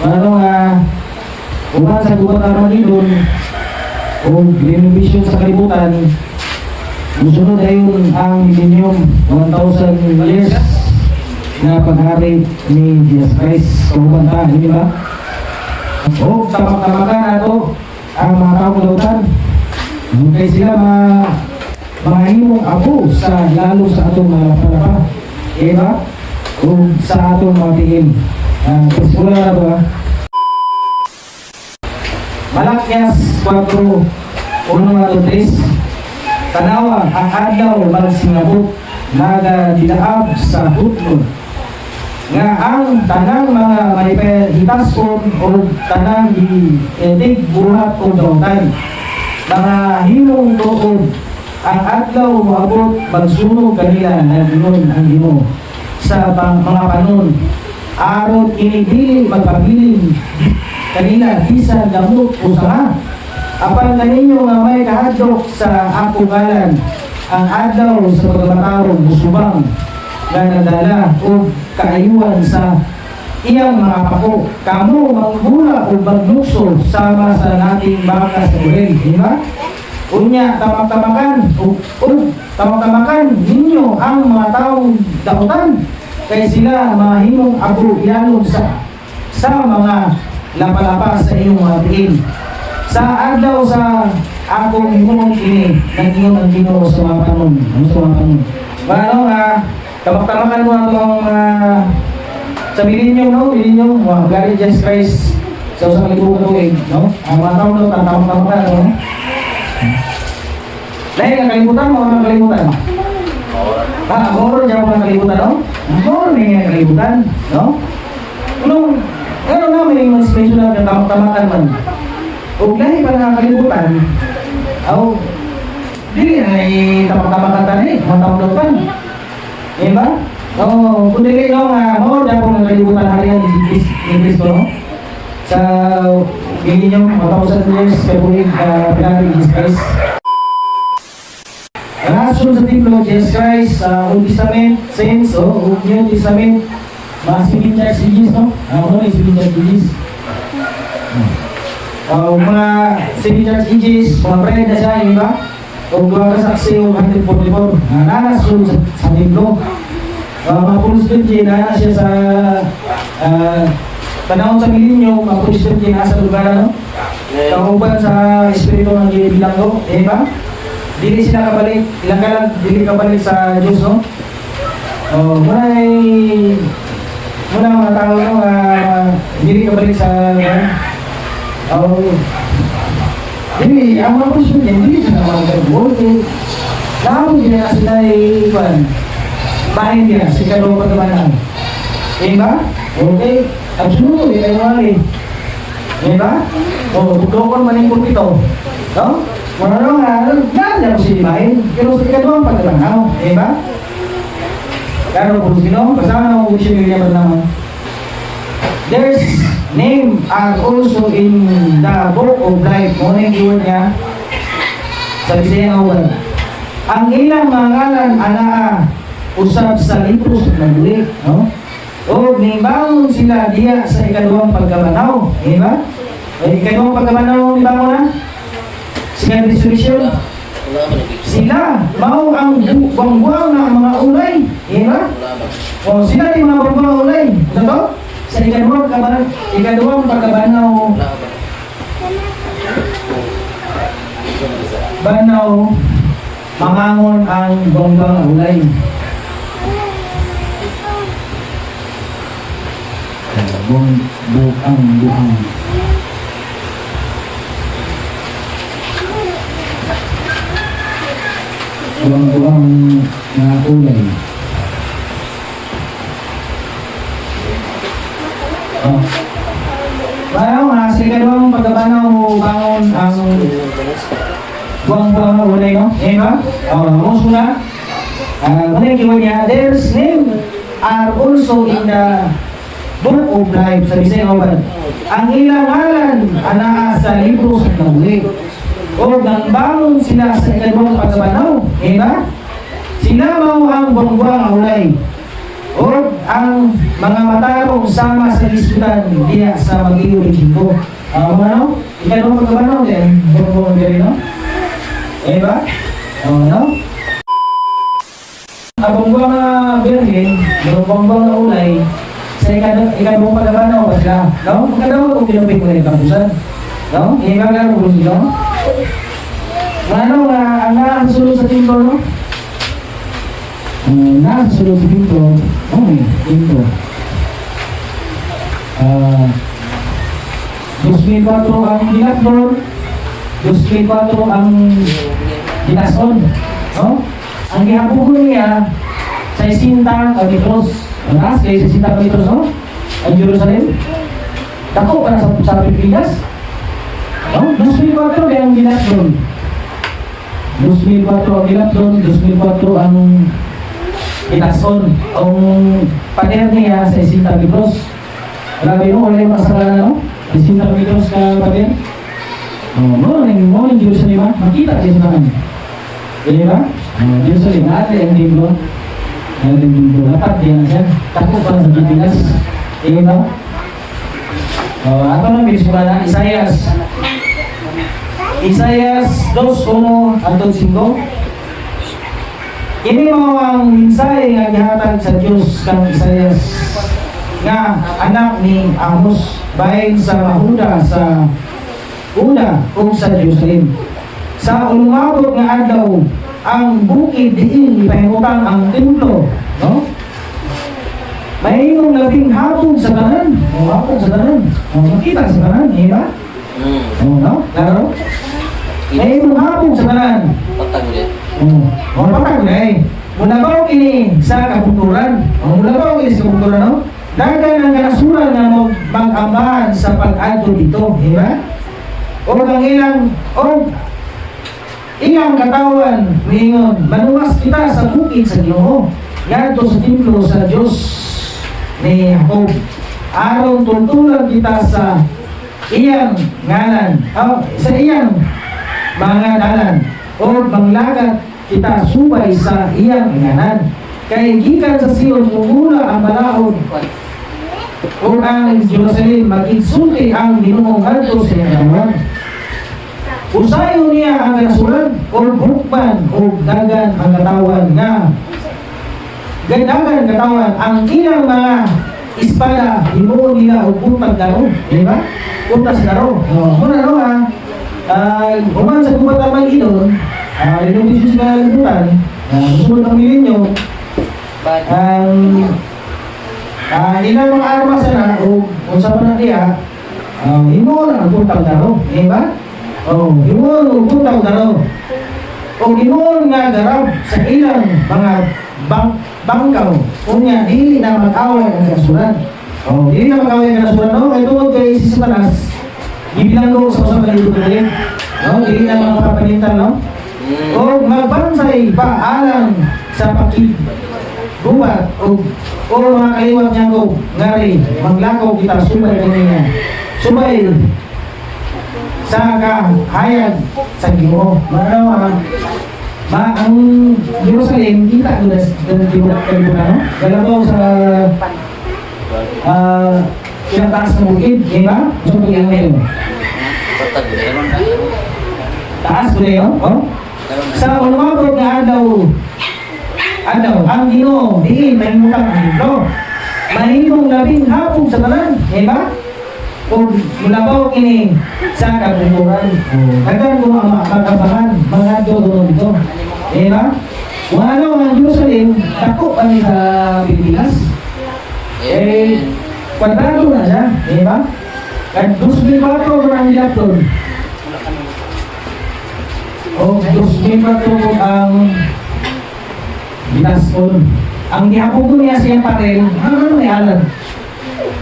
Ano nga, uban sa gubat Armageddon o renovation sa kalibutan, musunod ayon ang millennium 1,000 years na paghari ni Jesus Christ. Kumanta, hindi ba? O tamak-tamakan ato ang mga taong lautan. Kaya sila mga himong apo sa lalo sa atong mga lapalapa. Diba? O sa atong mga tingin. Pesikula na ba? Malakyas 4, 1-3. Tanawa ang adlaw magsingabot naga dilaab sa hutlod nga ang tanang mga maipahitason o tanang iedig buhat o dautan mga himong tuod ang adlaw maabot magsunog kanila na ginon ang Ginoo sa mga panon aron inibili magpabilin kanila bisan gamot o sanga apan kaninyo nga may kahadlok sa akong ngalan ang adlaw sa pagkamatawag musubang na nadala o kaayuan sa iyang mga pako kamo manghula o maglukso sama sa nating baka sa burel, di ba? Unya tamak-tamakan tamak-tamakan ninyo ang mga taong dautan kay sila mga himong abu ialon sa mga lapalapa sa iyong mga tiin sa adlaw sa akong himong kini nag-ingon ang Ginoo sa mga panon paano nga tamak-tamakan mo ang sa millennium, no? Millennium, gari Jesus Christ sa usang libo tuig, no? Ang mga taon daw, tamak-tamakan, no? Lain ang kalimutan mo, ang kalimutan? Horror dyan mo ang kalimutan, no? Horror na yung kalimutan, no? Ano na may mga special na tamak-tamakan man? O lahi pa nakakalimutan, dili na tamak-tamakan tani, mga taon daw pa. Diba? Oo, kung dili no nga, dyan po nakalimutan harian ni Cristo, no? Sa millennium, 1,000 years, February, pinagin Jesus Christ. Rason sa templo, Jesus Christ, Old Testament, Saints, New Testament, mga Seven Church Ages, no? Ano yung Seven Church Ages? Mga Seven Church Ages, mga prayer na siya, di ba? O gawa kasaksi o 144, nanasun sa templo. Mga Pulis Virgin, na siya sa panahon sa millennium, mga Pulis Virgin, nasa lugar, no? Kauban sa Espiritu ng Bilanggo, di ba? Dili sila kabalik, ilang ka lang, dili kabalik sa Diyos, no? Muna mga tao, no? Dili kabalik sa, dili, ang mga Pulis Virgin, dili sila mga Lalo nila sila bahin niya sa ikalawang pagkabanaw. Diba? Okay. Ang sunod, ay wali. Diba? O, tukon man yung pulpito. No? Marunong nga, ganda mo silibahin. Pero sa ikalawang pagkabanaw. Diba? Kano po sino? Kasama na mo siya nilyaman naman. There's name are also in the book of life. Muna yung iwan niya sa Bisayang Awan. Ang ilang mga ngalan, usap sa libro sa nabulit, no? O, nibangon sila diya sa ikalawang pagkabanaw, di ba? Ikalawang pagkabanaw, nibangon na? Second resurrection. Sila, mao ang buwang-buwang na mga ulay, di ba? O, sila yung mga buwang-buwang ulay, ito? Sa ikalawang pagkabanaw, mangangon ang buwang-buwang ulay. Buang. Buang na ulay. Parang sa ikalawang pagkabanaw bangon ang buang na ulay, no? Diba? Muso na. Muna yung niya, there's name are also in the Book of Life sa Bisayang Awan. Ang ilang ngalan anaa sa libro sa nabulit. O nangbangon sila sa ikalawang pagkabanaw. Diba? Sila mao ang buwang-buwang ulay. O ang mga matarong sama sa disputan diya sa Mag-iyo Region. Ano? Ikaw mo magkabanaw din. Buong diri, no? Eh ba? No? Ang buong na birhin, yung buong na ulay, sa ikaw mo pagkabanaw ba sila? No? Magkadawa kung pinupin ko na yung kampusan. No? Ikaw nga mo kung sila, no? Ano nga, ang nakasulod sa timpo, no? Nakasulod sa timpo, timpo. 2004 ang ginatbon, 2004 ang ginason, no? Ang gihapugon niya sa 60 metros, ang taas kay 60 metros, no? Ang Jerusalem. Dako para sa Pilipinas. No? 2004 kaya ang ginatbon. 2004 ang ginatbon, 2004 ang ginason. Ang pader niya sa 60 metros. Grabe mo, wala yung masakala, no? 60 metros ka pader. Mo yung Jerusalem, ha? Makita siya sa naman. Di ba? Jerusalem, ate ang libro. Ang libro, dapat yan siya. Takot pa sa Pilipinas. Di ba? Ato na, bilis mo na, Isaias 2:1 atong 5. Ini mo ang minsay nga gihatag sa Dios kang Isaias nga anak ni Amos bahin sa Mahuda sa una o sa Jerusalem. Sa umabot nga adlaw ang bukid diin ipahimutang ang templo, no? Mahimong labing hapon sa tanan. Hapon sa tanan. Makita sa tanan, di ba? No? Klaro? Mahimong hapon sa tanan. Patag ulit. Patag na eh. Mulabaw kini sa kabuturan. Mulabaw kini sa kabuturan, no? Dagan ang kanasuran na mag-ambahan sa pag-adto dito, di ba? O ang ilang katawan ningon, manuwas kita sa bukid sa Ginoo, ngadto sa templo sa Dios ni Jacob. Aron tuntulan kita sa iyang ngalan, sa iyang mga dalan, o manglagat kita subay sa iyang ngalan. Kay gikan sa Sion mumula ang balaod, o ang Jerusalem magigsulti ang Ginoo ngadto sa iyang ngalan. Usayo niya ang kanasuran o bukban o dagan ang katawan nga dagan katawan ang ilang mga espada himuon nila o butang daro, di ba? Punta sa daro. Muna no ha, uman sa gubat ang Panginoon, ilang bisis na libutan, susunod ang milenyo, ilang mga armas na o sa panadiya, himuon ang butang daro, di ba? Himuon butang daro. O himuon nga darab sa ilang mga bangkaw. Kunya, dili na mag-away ang kasuran. Dili na mag-away ang kasuran, no? Kaya tungkol kay si Satanas, ibilang ko sa usang palibot na rin. Dili na mga kapalintan, no? O magbansay pa alang sa pakigubat o mga kaliwat niya ko, ngari, maglakaw kita, sumay kanina. Sumay sa kahayag sa Ginoo. Ang Jerusalem, kita ko na kalibutan, no? Galabaw sa pinataas ng bukid, di ba? So, pag-iangin. Patag ulit. Taas ko na yun, Sa umabot nga adlaw, ang Ginoo, diin, mahimutang ang libro. Mahimong labing hapon sa tanan, di ba? Kung mulabaw kini sa kabuturan, hanggang kung makabahan, mga doon dito. Eh ba? Kung ano ang Jerusalem, dako pa sa Pilipinas. Kwadrado na siya, eh ba? At 2004 ang Japon. O 2004 ang Binaskon. Ang dihapon ko niya siyang patel, ano may alam?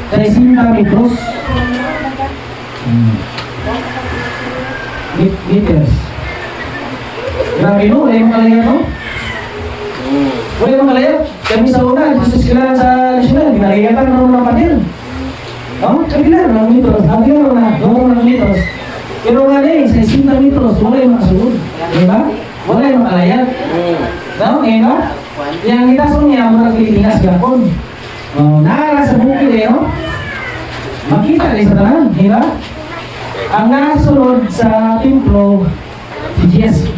Sa 60 metros. Meters. Grabe no, wala yung makalaya no? Wala yung makalaya. Kami sa una, gusto sila sa nasyonal, ginagayatan na ng patil. Kabila na ng metros, kabila na ng metros. Pero nga eh, sa 60 metros, wala yung makasunod. Diba? Wala yung makalaya. No? Eh ba? Yang itason niya murag Pilipinas gapon. Naara sa bukid eh, no? Makita rin sa tanan, di ba? Ang nasunod sa templo, si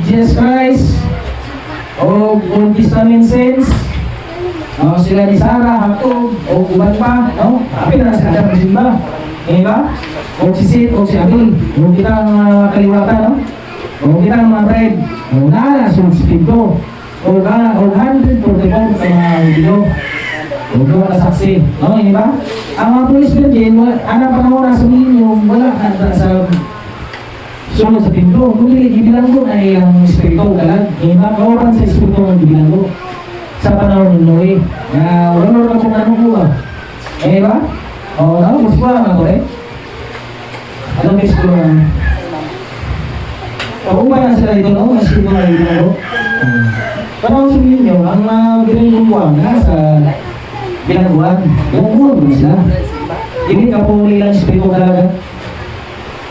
Jesus Christ, o Old Testament saints, sila ni Sarah, Jacob, o uban pa, no? Apil na sila sa simba, di ba? O si Sid, o si Abel, o kitang kaliwatan, no? O kitang mga bread, o naara sa Espiritu, o 144 sa mga video, o mga saksi, no? Di ba? Ang mga police virgin, anak pa naman nasa minyo, wala ka sa sunod sa templo. Kung ibilang ko ay ang Espiritu kalag, di ba? Kauran sa Espiritu ang ibilang ko sa panahon ng Noe. Wala na kung ano ko ba? Eh ba? O, mas ko lang ako eh. Alam mo ko lang. Pag-uba na sila ito, no? Mas ito na ibilang ko. Panahon sa minyo, ang bilang ko sa bilangguan. Bilangguan mo sila. Hindi ka po nilang Espiritu talaga.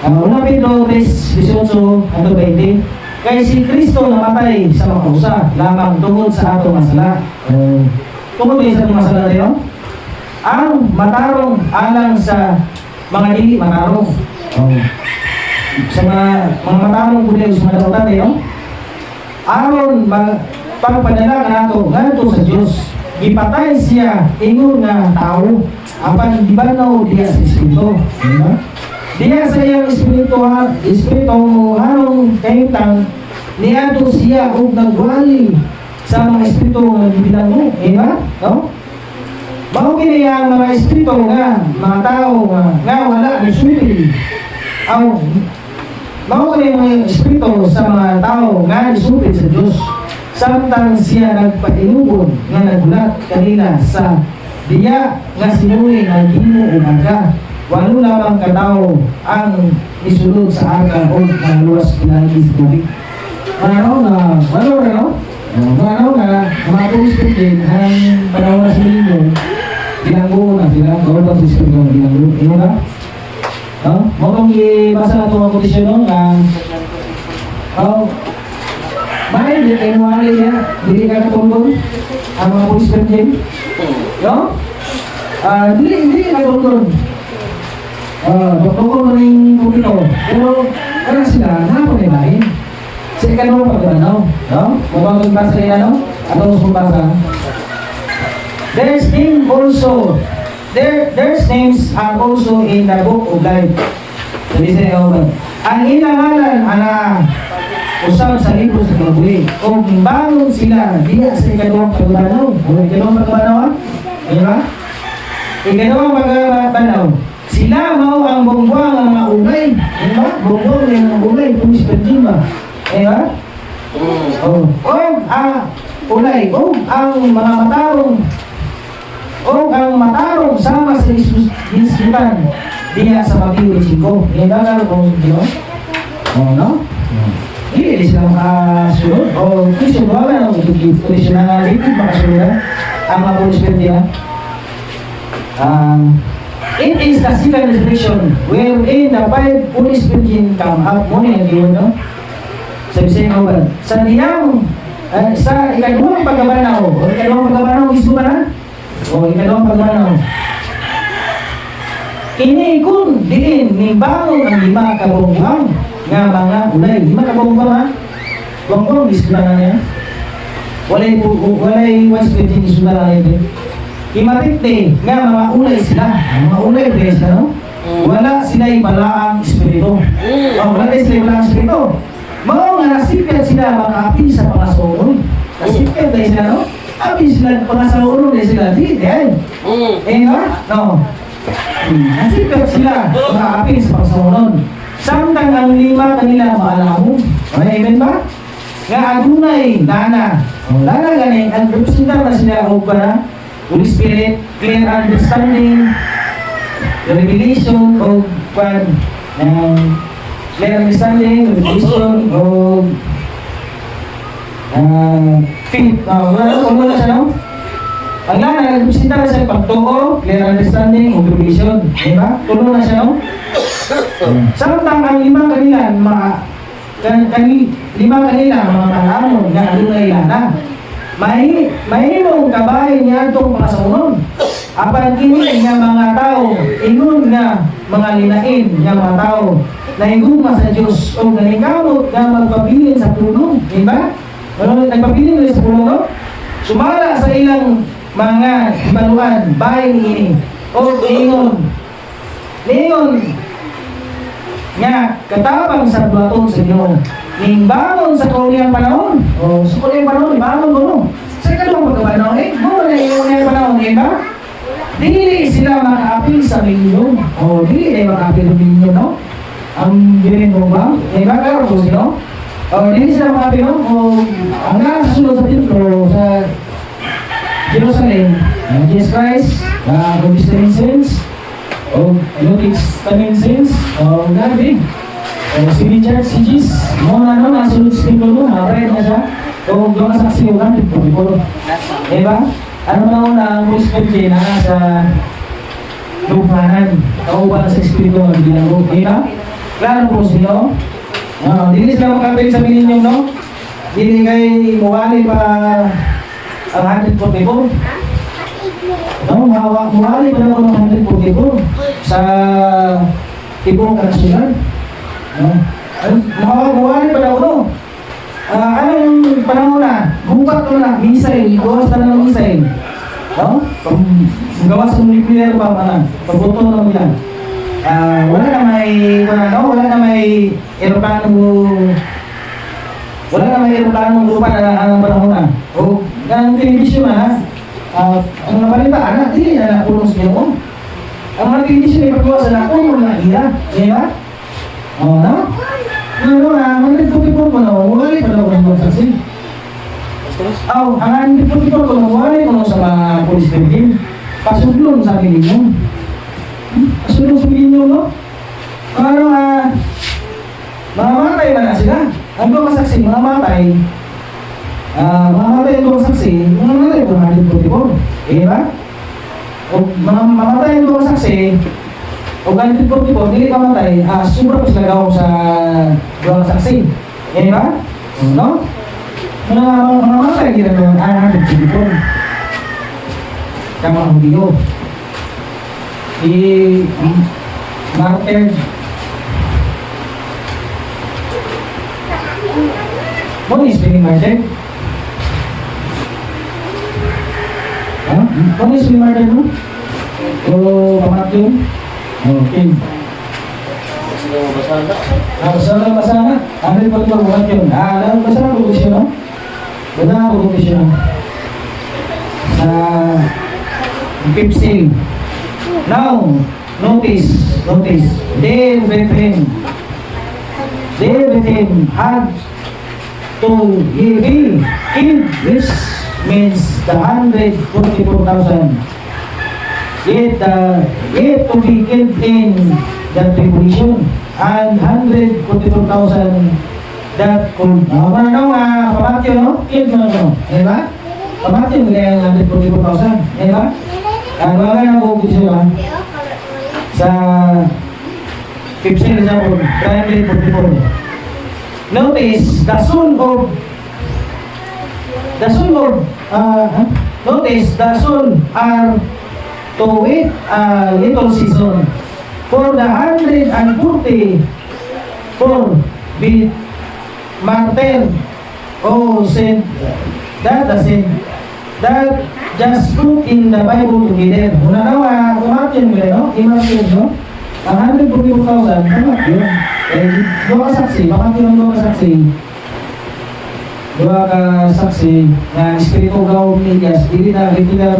Una Pedro 3:18 hanggang 20. Kaya si Kristo namatay sa mga kausa lamang tungkol sa atong masala. Tungkol ba sa atong masala tayo? Ang matarong alang sa mga dili matarong. Sa mga matarong budaya sa mga dautan tayo. Aron pagpadala nato ngadto sa Dios. Gipatay siya ingon nga tao apan gibanaw diya sa Espiritu. Diba? Diya sa iyang Espiritu harong kahitang niadto siya og nagwali sa mga Espiritu nga gibilang mo. Diba? No? Mao kini ang mga Espiritu nga mga tao nga wala ni sumili. Mao kini mga Espiritu sa mga tao nga nisupid sa Dios. Samtang siya nagpainugod nga nagulat kanila sa diya nga sinuwi nga gimo umaga. Walo lamang katao ang isulod sa aga o naluwas pinagis tubig. Manaw na, walo rin, no? Manaw na, mga tulis din ang panahon na sila nyo, bilanggo na sila, gawin ba sa Espiritu ng bilanggo? Ino na? Motong i-basa na itong kotisyon nun, bakit hindi kayo mga niya, hindi ka natungkol ang mga pulis virgin? No? Hindi ka natungkol. Tungkol mo rin kumito. Pero, kaya sila, napanilain. Sa ikanong pagkanaw. No? Mabang magbasa nila, no? Atong sumbasa. There's names are also in the book of life. Sabi sa iyo, ang ilangalan, usap sa libro sa kabuhi. Kung bangon sila, diya sa ikalawang pagbanaw. O ikalawang pagbanaw, di ba? Ikalawang pagbanaw. Sila mao ang bongbuang ang mga ulay. Di ba? Bongbuang ang mga ulay. Pumis virgin ba? Di ba? O ulay. O ang mga matarong. O ang matarong sama sa isbutan. Diya sa Mateo 5. Di ba? Di ba? O, no? Hindi sila makasunod. O Christian, wala na Christian na hindi makasunod ang mga pulis niya. It is the second resurrection wherein the five police virgin come up. Muna yung diyon, no? Sabi sa inyo, sa diyang sa ikalawang pagkabanaw o ikalawang pagkabanaw gusto ba na? O ikalawang pagkabanaw kini kung diin ni bangon ang lima kabonggang nga mga ulay. Lima kabonggang ha? Bongbong gusto na niya. Walay once virgin gusto na niya. Imatikte nga mga ulay sila. Mga ulay guys, no? Wala sila ibalaang espiritu. Wala sila ibalaang espiritu. Mga nga nasipyan sila makaapi sa pangasauron. Nasipyan tayo sila, no? Api sila pangasauron dahil sila. Di, dahil. Nga? No. Nasipyan sila makaapi sa pangasauron. Samtang ang lima kanila maalamo. Amen ba? Nga adunay, lana. Lana ganing, ang representar na sila o para Holy Spirit, clear understanding, revelation of God, clear understanding, revelation of faith. Wala siya, no? Ang lana, nagpresenta na siya pagtuo, clear understanding of revelation. Diba? Tulo na siya, no? Samtang ang lima kanila, mga kanamon nga adunay lana. mahimong kabahin niya itong pakasamunon. Apan kini nga mga tao, ingon nga mga linain nga mga tao, na higugma sa Diyos o nalikamot nga magpabilin sa puno. Diba? Nagpabilin nila sa puno, no? Sumala sa ilang mga ibaluan, bahay ini, o ingon nga katabang sa platon sa Inyo. Ning bangon sa kaulihang panahon. O sa kaulihang panahon, bangon mo no. Sa kadong pagkabanahon, buwan na yung panahon, ba? Dili sila makaapil sa milyon. O dili na makaapil sa milyon, no? Ang bilin mo ba? Ba? Kaya po sila, no? O dili sila makaapil, no? O ang nakasunod sa templo sa Jerusalem, Jesus Christ, August Sins, o Lutis Sins, o Gabi, o si Richard Sigis, mga nasunod sa templo mo, mapared na siya, o doon saksi o ganit po, diba? Ano na una ang Muslim na sa lupanan, kauban sa Espiritu ng Ginoo, diba? Klaro po sila, dili sila makapit sa milinyo, no? Dili kay muwali pa ang 144. No, muwali pa lang ang 144 sa ibong kanasunan. No? Muwali pa lang, no? Anong panahon na? Bukat ko na, misail, gawas na ng misail. No? Gawas ng nuclear pa man, pagbuto na nila. Wala na may eroplanong lupa na ang panahon na. O, ganang telebisyon na, ang nabalita, hindi na nakulong sa Ginoo. Ang mga telebisyon ay pagkawa sa nakulong na iya. Di ba? O, no? Ang nagpupipon ko na, wala pa daw ng saksi. Ang nagpupipon ko na, wala pa sa mga polis pergim. Pasudlong sa akin ninyo. Pasudlong sa ninyo, no? Parang, mamamatay ba na sila? Ang mga saksi, mamamatay. Mamamatay ang mga saksi, mamamatay po ng nagpupipon. Ba? O mamamatay ang mga saksi, o ganito po, hindi ka matay, sobra po sila gawang sa mga saksi. Yan ba? No? Mga matay, hindi na gawang anak at silipon. Kaya mga hudiyo. Martyr. What is being martyr? What is being martyr mo? O pamatyo? Okay. Masana. Ano yung pagkakulat yun? Masana produkisyon, no? Masana produkisyon. Sa Pipsil. Now, notice. They within had to be killed, which means the 144,000. Yet to be killed in the tribulation and 144,000 that could pamatyo, no? Killed mo no? Diba? Pamatyo nila yung 144,000. Diba? Ang mga nabukid sila sa 15 na po, 144. Notice, the soul are to wait a little season for the 144 be martyr said that just put in the Bible together. Una na kumatin mo no? Imartin no? Ang 144,000 kumatin. Dua saksi, dua saksi na Espiritu Gaw Milias, hindi na literal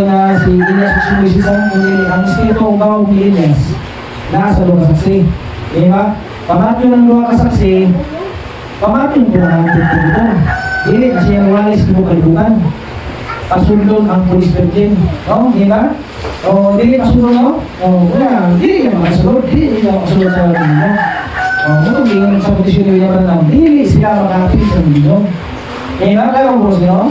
na si Elias Sumuisisan, kundi ang Espiritu Gaw Milias nasa dua saksi. Diba? Pamatyo ng dua kasaksi, pamatyo ko na ang dito. Hindi kasi ang walis mo kalibukan. Pasundon ang police virgin. No? Diba? O, hindi pasundon, no? O, wala. Hindi naman kasunod. Hindi naman kasunod sa mga. O, hindi sa posisyon nila naman lang. Hindi sila makakapit sa mga. Diba? Kaya ang bros, no?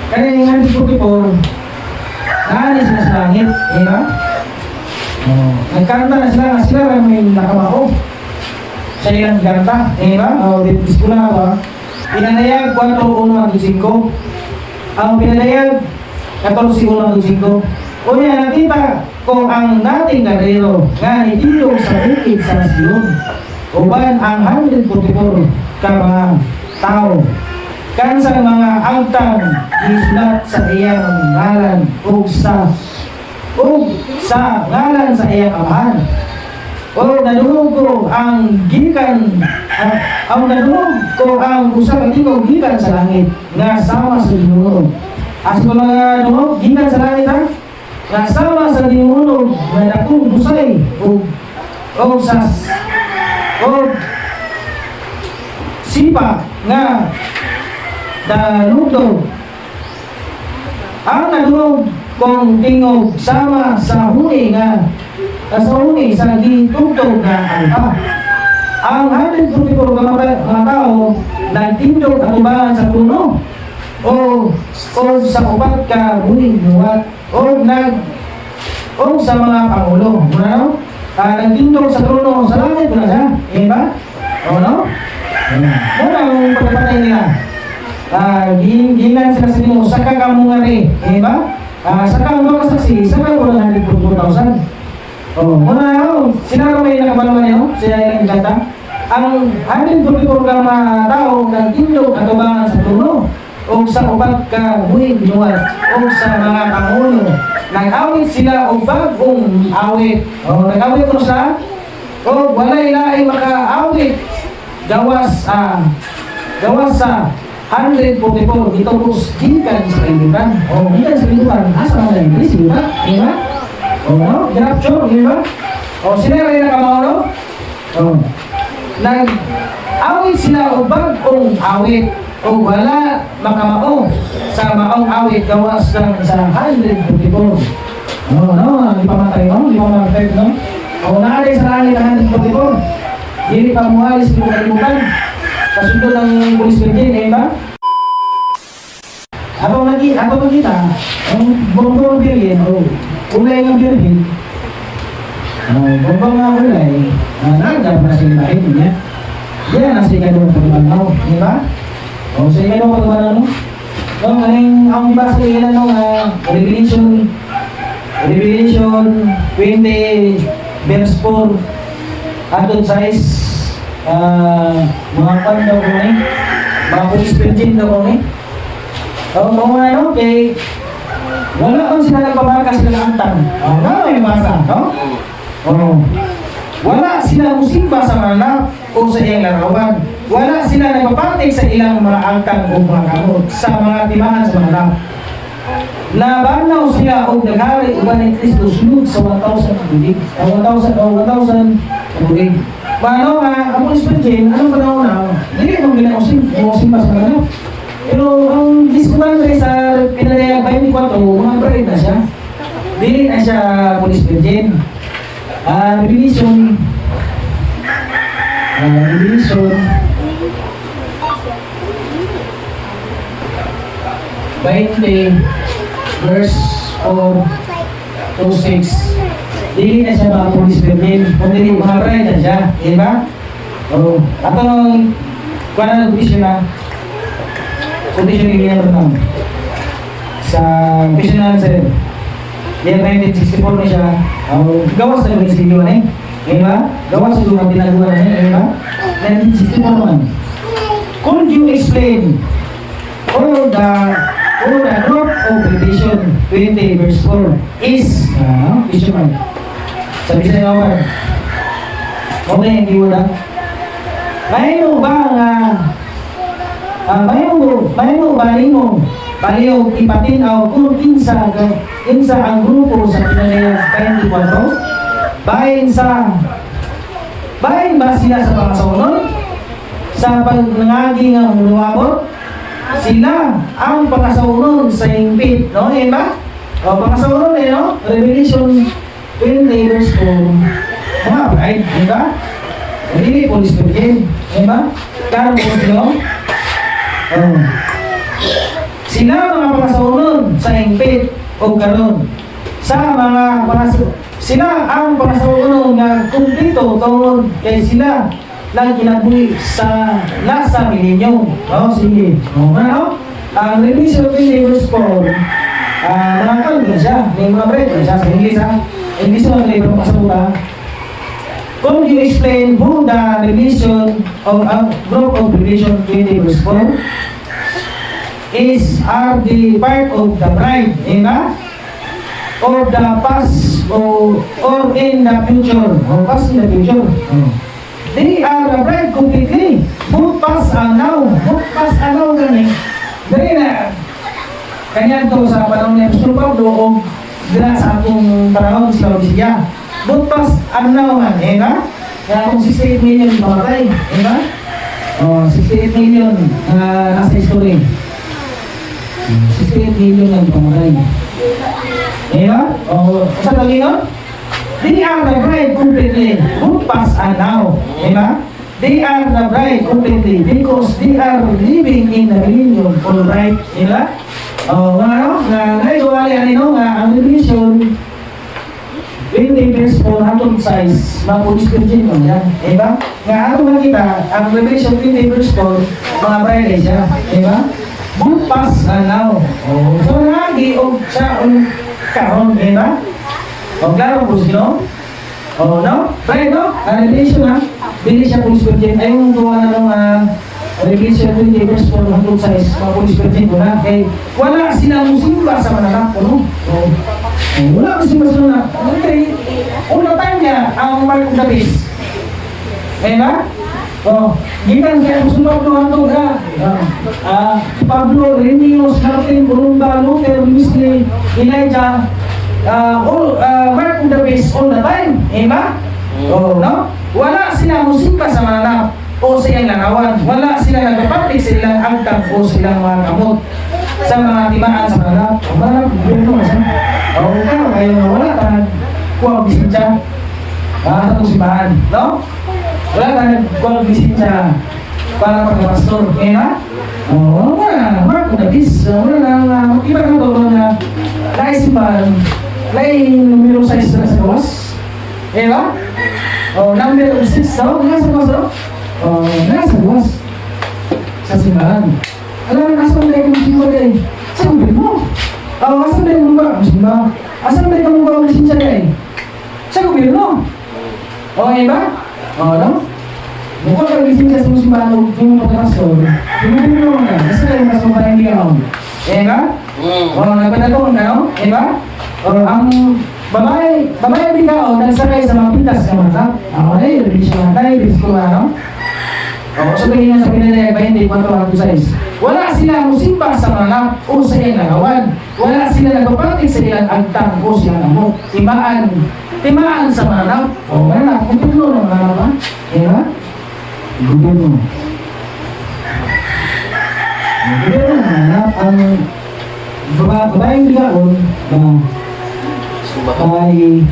Kaya yung 144, naalis na sa langit, diba? Nagkanta na sila nga sila lang may nakamao. Sa ilang kanta, ba? Dito iskula ba? Pinanayag 4:1-5. Ang pinanayag 14:1-5. Unya nakita ko ang dating karero nga nitindog sa bukid sa Sion. Uban ang 144 ka mga tao. Kansang mga altang isulat sa iyang ngalan o sa ngalan sa iyang amahan. O nadulog ko ang gikan nadulog ko ang usa ka tingog gikan sa langit nga sama sa Ginoo. As ko mga dulog gikan sa langit ha? Nga sama sa Ginoo nga dakong busay o sipa nga dalugdog. Ang nadulog kong tingog sama sa huni nga sa huni sa gitugtog nga alta. Ang 144 mga tao nagtindog atubangan sa puno o sa upat ka buwing buwat o sa mga pangulo. Ano? Nagtindog sa trono sa langit na siya. Ba? O no? Muna ang pagkapatay nila. Gilan sila sa Ginoo saka kamo nga rin, ba? Saka ang mga saksi, saka 144,000. Muna sila may nakabalungan niyo, sila yung kanta. Ang 144 ka mga tao nagtindog atubangan sa trono o sa upat ka buwing binuwat o sa mga pangulo. Nag-awit sila o bagong awit. Nag-awit ko sila o walay laing maka-awit gawas sa 144 dito po gikan sa kaibigan. Gikan sa kaibigan. Asa mga English, di ba? Di ba? Grapture, di ba? Sila rin nakamao, no? Nag-awit sila o bagong awit o wala makamao sa maong awit gawas lang sa 144. Di pa matay, no? Di pa matay, no? Naaday sa langit ang 144. Dili pa mualis ng kalimutan. Kasunod ng Police Virgin, ba? Habang nakita, ang bongbong Virgin, ulay ng Virgin, bongbong nga ulay, nagdap na sila lahat niya. Diyan na sila doon pagmanaw, di ba? Sila doon pagmanaw, no? Ang ibasa nila nung Revelation 20 verse 4 atong size mga pan daw ko mga Police Virgin daw ko kay wala kang sila nagpabakas sila antang may masa, no? Wala sila musimba sa manap o sa iyang larawan. Wala sila nagpapatik sa ilang mga angkang o mga kamot sa mga timahan sa manap. Nabanaw sila o naghari uban ni Kristo sunod sa 1,000 tubig. 1,000 tubig. Paano nga, ang Police Virgin, anong panahon na? Hindi mo ginasimba sa manap. Pero ang diskuman rin sa pinalaya 24, mga bride na siya. Dili na siya Police Virgin. Revelation 20 verse 4 to 6. Dili na siya mga Police Virgin. Kung dili mga bride na siya. Diba? Ato nung kuha na nag-vision na condition ni Guillermo Tam sa vision na sa year 1964 na siya gawas na yung siglo na diba? Gawas na yung tinagawa na diba? 1964 man. Could you explain all the group of Revelation 20 verse 4 is vision man sa vision na award okay, hindi mo na mayroon ba nga mayroon ba nimo paliw ipatinaw kung kinsa ang grupo sa pinanayag 24 bahin ba sila sa pangasaunon sa pagnangagi nga luwabot sila ang pangasaunon sa hingpit, no? Yan ba? Pangasaunon no? Revelation 20 verse 4 mga bride, yan ba? Hindi Police Virgin, yan ba? Kano po sila? Sila mga pangasaunon sa hingpit o karon sa sila ang pangasawa nga kumplito tungod kay sila lang kinabuhi sa lasa milenyo. Sige. Ano? Ang Revelation 20 verse 4, mga kalma siya, may mga bread siya sa English ha. English ang labor pasabura. Kung you explain who the revelation of a group of Revelation 20 verse 4 are the part of the bride, or the past or in the future, or past in the future. They are the bride completely. Both past and now. Both past and now gani. Dali na. Kanya to sa panahon ni Apostol Pablo o dila sa akong panahon sa Laodicea. Both past and now man, kaya kung 68 million pamatay, 68 million nasa history. 68 million ang pamatay. Sa talino? They are the bride completely, both past and now. They are the bride completely because they are living in the millennium, all right? Ang Revelation 20 verse 4 hatong size, mga police virgin mo yan. Nga ato makita, ang Revelation 20 verse 4, mga bride siya. Both past and now. So nagi og sa karon, klaro po sino? No? Bride, no? Revelation ha? Bili siya police virgin. Ay yung gawa na ng Revelation 20 verse 4 hatong size, mga police virgin ko na. Kaya wala silang musimba sa mananap ko, no? Wala kasi masunod. Okay. Una time niya, ang Mark of the Beast. Gikan kaya gusto Pablo hanto na. Pablo, Renius, Martin, Columba, Luther, Wesley, Elijah, Mark of the Beast all the time. No? Wala sila musimba sa mananap o sa iyang larawan. Wala sila nagpapatik sa ilang agtang o sa ilang mga kamot sa mga timaan sa mananap. Mananap, gano'n siya. Kayo wala ka nagkuha bisita sa itong simbahan, no? Wala ka nagkuha bisita para pagkapastor, wala, Mark of the Beast, wala na, iba na ito na naisimbahan, numero 6 na sa gawas, number 6, nasa gawas, nasa gawas, sa simbahan. Alam mo, nasa mga kayo simbahan sa ulit mo. Asan ba yung mga simba? Asan ba yung mga lisensa kayo? Sa gobyerno. No? Bukod ka lisensa sa simbahan o yung pagkakastor, gobyerno na. Kasi na yung kasumpa yung ligaw. Nagpadagong na, no? Ang babae ligaw, nagsakay sa mga pintas ng mga hindi siya matay, risko na, no? Sabihin niya sa pinanayag 20:4-6. Wala sila musimba sa mananap o sa iyang larawan. Wala sila nagpapatik sa ilang agtang o sa ilang amok. Timaan sa mananap. Mananap, kumpilo ng mananap, Gobyerno. Gobyerno ng mananap. Ang babaeng ligaon, babaeng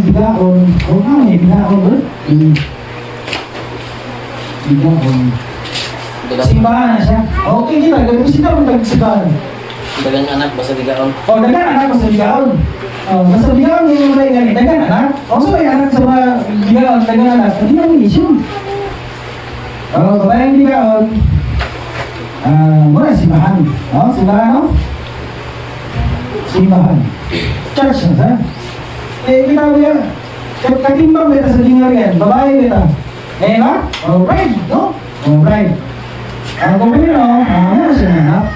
ligaon, may ligaon, simbahan na siya. Okay, kita. Gagawin mo tag-simbahan. Dagang anak, basta ligaon. Dagang anak, basta ligaon. Basta ligaon yung mga ganit. Dagang anak. So may anak sa mga ligaon, dagang anak. Hindi na may issue. Babayang ligaon. Muna simbahan. Simbahan, no? Simbahan. Church na sa. Kita mo yan. Katimbang kita sa dingar yan. Babae kita. Alright, no? Alright. Ang gobyerno, ano siya nanap?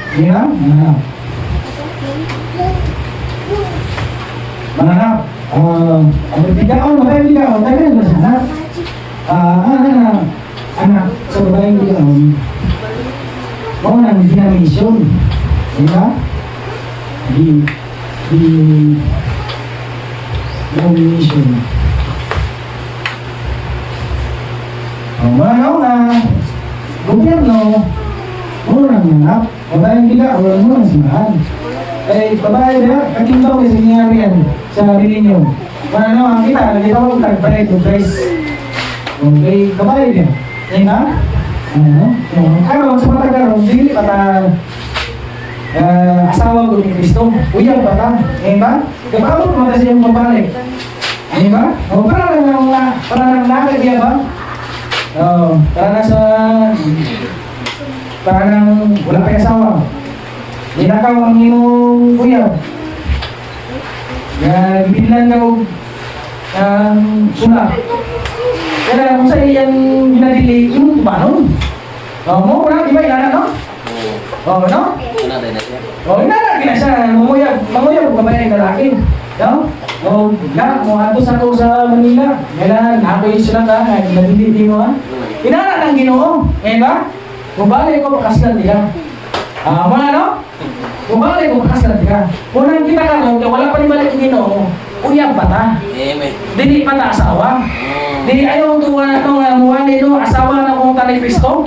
Mananap. Ang bigaon, babaeng bigaon, tagal na siya nanap. Anak sa babaeng bigaon, mga nang dinamisyon. Denomination. Mga gobyerno, murang nanap, babaeng bigaon, murang simbahan. Babae ba? Katimbaw kasi nangyari yan sa milenyo. Ang kita, nagkita ko tag-palit yung price. Okay, babae ba? Karon, sa mata karon, dili pata asawa ko ni Kristo. Uyab ba ta? Ba? Kapabot mo kasi yung mabalik. Ba? O para lang nakag niya ba? Para na sa para nang wala pa asawa. Ninakaw ang imong uyab. Bibilan ka og sulat. Kaya kung sa iyang ginadili, yung paano? Mo, wala, di ba ilana, no? No? Ano rin na siya? Ilana, gina siya, manguyab, babae ng lalaki. No? Mo, atos ako sa Manila. Kailan, ako yung sulat, ginadili di mo, ha? Ilana ng Ginoo, ba? Mubalik ko, pakaslan nila. Mga no? Mubalik ko, pakaslan nila. Unang kita ka, wala pa ni balik yung Ginoo. Uyab pa ta. May. Dili pa ta asawa. Dili ayaw tuwa na itong muwali no, asawa na kung tanay Kristo.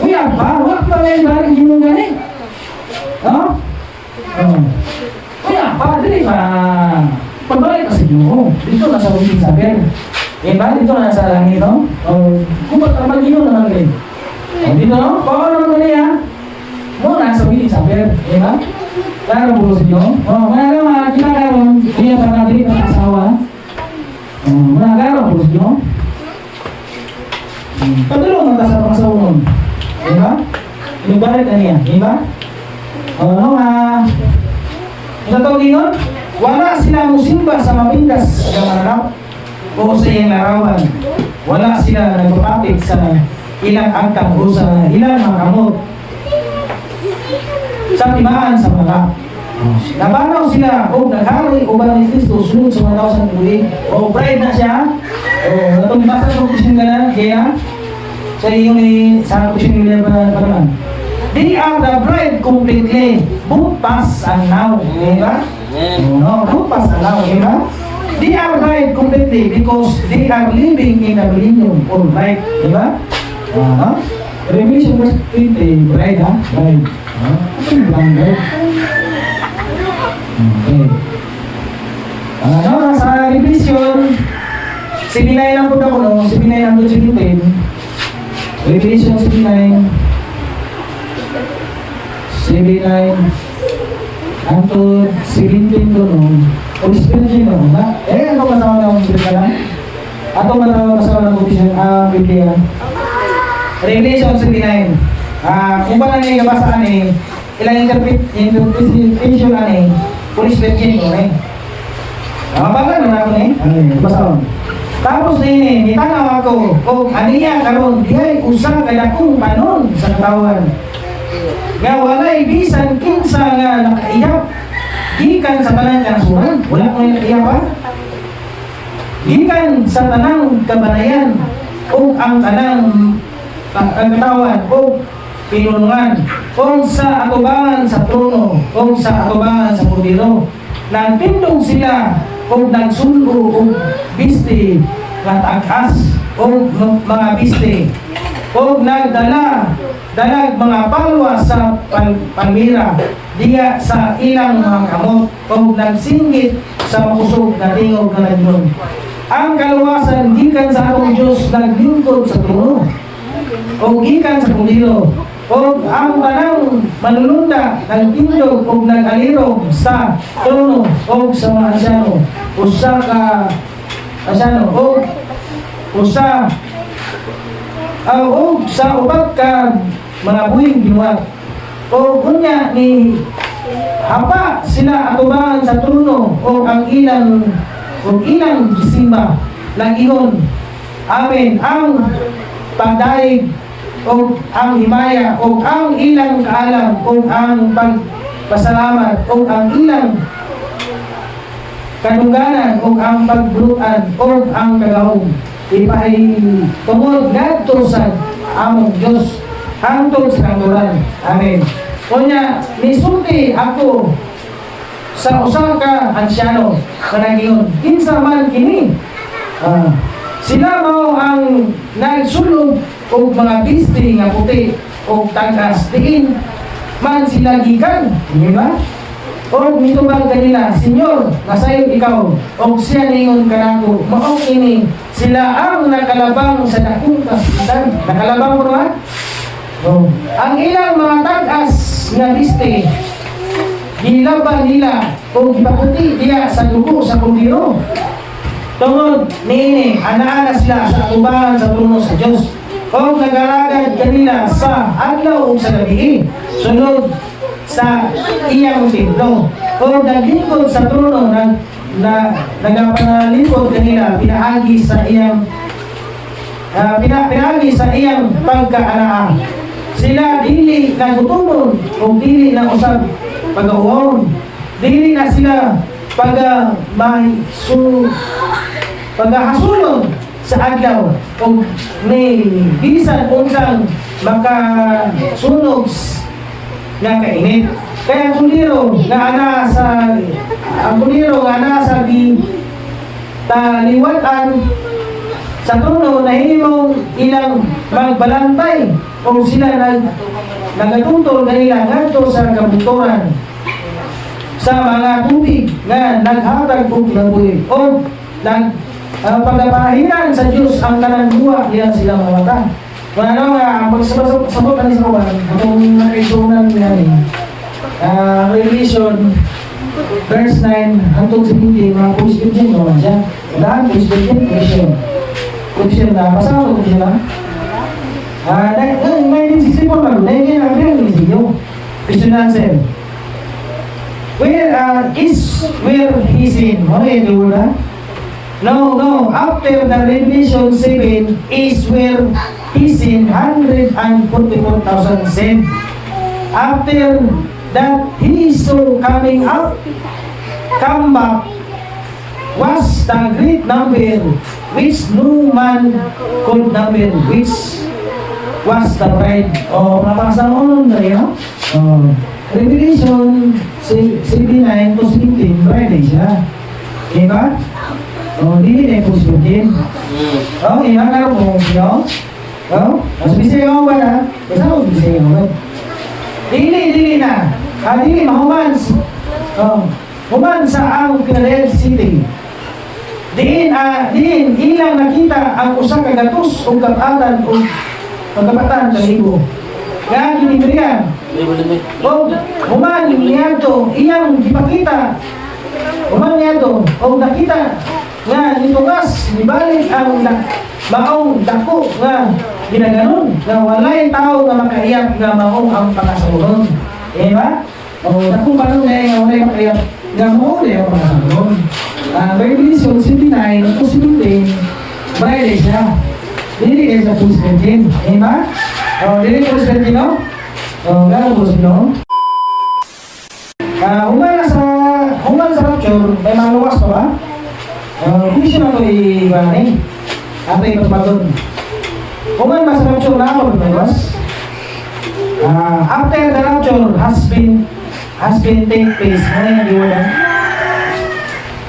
Uyab pa, wala pa ngayon balik yung gani. No? Uyab pa, dili pa. Pagbalik pa sa Ginoo. Dito na sa uling sabi. Ba? Dito na sa langit, no? Kung ba't naman Ginoo naman rin. Dito, no? Paano naman niya? Mo na sa uling sabi. Ba? Klaro po sa inyo. Mga kita karoon, kaya para natin ang asawa. Mga klaro po sa inyo. Padulong ang kasama sa unon. Diba? Inubalit na niya. Diba? Ito tawag ingon, wala sila musimba sa mapindas sa mananap o sa iyang larawan. Wala sila nagpapapit sa ilang angkang o sa ilang mga kamot. Sa timaan sa mga nabanaw sila o naghari o ba ni Kristo sunod sa 1,000 tuloy o bride na siya o itong basa sa kusyon ka na kaya sa iyong sa kusyon nila pa naman they are the bride completely bupas ang now diba? Bupas ang now diba? They are bride completely because they are living in the millennium or bride diba? Revelation verse 20 bride ha? Bride okay. Sa Revelation 7:9 lang po ako, no? 7:9 ang 17. Revelation 7:9 unto 17 doon, no? O Spirit no? Ano kasama na akong Spirit ka lang? Ato kasama na akong Biblia. Revelation 7:9 kung ba na niya basaan ilang interpretation Holy Spirit yun bagal na ako basaan. Tapos nitanaw ako aniya karon diay usa ka dakong panon sa katawan nga walay bisan kinsa nga nakaiyap gikan sa tanang kanasuran. Wala ko nakaiyap pa gikan sa tanang kabanayan o ang tanang katawan o pinulungan o sa atubangan sa trono o sa atubangan sa pudiro. Nagtindog sila o nagsulo o biste na takas o mga biste o dalag mga palwa sa palmira diya sa ilang mga kamot o nagsingit sa makusog na tingog na nagnon. Ang kaluwasan gikan sa atong Diyos naglingkod sa trono o gikan sa pudiro o ang tanang manununda nagtindog o nagalirog sa trono o sa mga asyano o sa asyano o sa upat ka mga buwing ginuwat o kunya ni hapa sila atubangan sa trono o ang ilang gisimba lang-ingon amen ang pagdaig o ang himaya o ang ilang kaalam o ang pagpasalamat o ang ilang kadungganan o ang pagbulutan o ang kagahong ipahay tungod ngadto sa among Dios hangtod sa kanguran. Amen. Kunya nisulti ako sa usa ka ansyano kanang kinsa man kini sila mao ang nagsulog o mga biste nga puti o tagas diin man sila gikan, di ba? O mitubag kanila, Senyor, nasayo ikaw o siya ningon kanako mao kini sila ang nakalabang sa dakong kastan. Nakalabang mo ba? Ang ilang mga tagas nga biste gilaban nila o gipaputi diya sa dugo sa kordero. Tungod niini ana sila sa atubangan sa trono sa Dios. O nagalagad kanila sa adlaw ug sa gabi sunod sa iyang templo. O naglingkod sa trono nagapanalingkod kanila pinaagi sa iyang pinagi sa iyang pagkaanaa. Sila dili nagutumon o dili na usab pag-uon. Dili na sila paghasulon sa adlaw o may bisan unsang makasunog nga kainit. Kaya ang kuliro nga ana sa taliwatan sa trono na himong ilang magbalantay o sila nagatutol kanila ngadto sa kabuturan sa mga tubig nga naghatag og nabuhi o pagpapahiran sa Dios ang kanang buwa diyan silang mga mata. Kung ano nga ang pagsabot ani sa kawan atong naisunan niya Revelation verse 9 hangtod 17 mga pulis virgin mo siya. Daan pulis virgin question na basa ko question na 1964 lang dahil ang real video question answer where he sin ano yung word no after the Revelation 7 is where he sin 144,000 sin after that he saw coming up come back was the great number which no man could number which was the bride. Napakasa mo nun rin, no? Revelation 79 to 17, bride siya. Diba? Dili na yung pusibutin. Iba ka rin mo, no? Mas bisay ako ba na? Kasi ako bisay ako ba? Dili na. Dili mahuman. Human sa ang Philadelphia City. Diin ilang nakita ang usa ka gatos o kapatan o pagkapatan ng libo. Kaya kinibriyan. Human niyato iyang gipakita. Human niyato o nakita nga nitugas nibalik ang maong dako nga ginaganon nga walay tao nga makaiyak nga maong ang pakasaulon. Diba? Dako pa nung nga walay makaiyak nga maong ang pakasaulon. Revelation 79 to 17 bride siya. Dili siya pulis virgin. Diba? Dili pulis virgin, no? Gano'n pulis, no? Human sa rapture, may mga luwas pa ba? Question na ito i-bani. Ato ipagpagod. Human ba sa rapture na ako may luwas? After the rapture has been take place. Ano yung iwanan?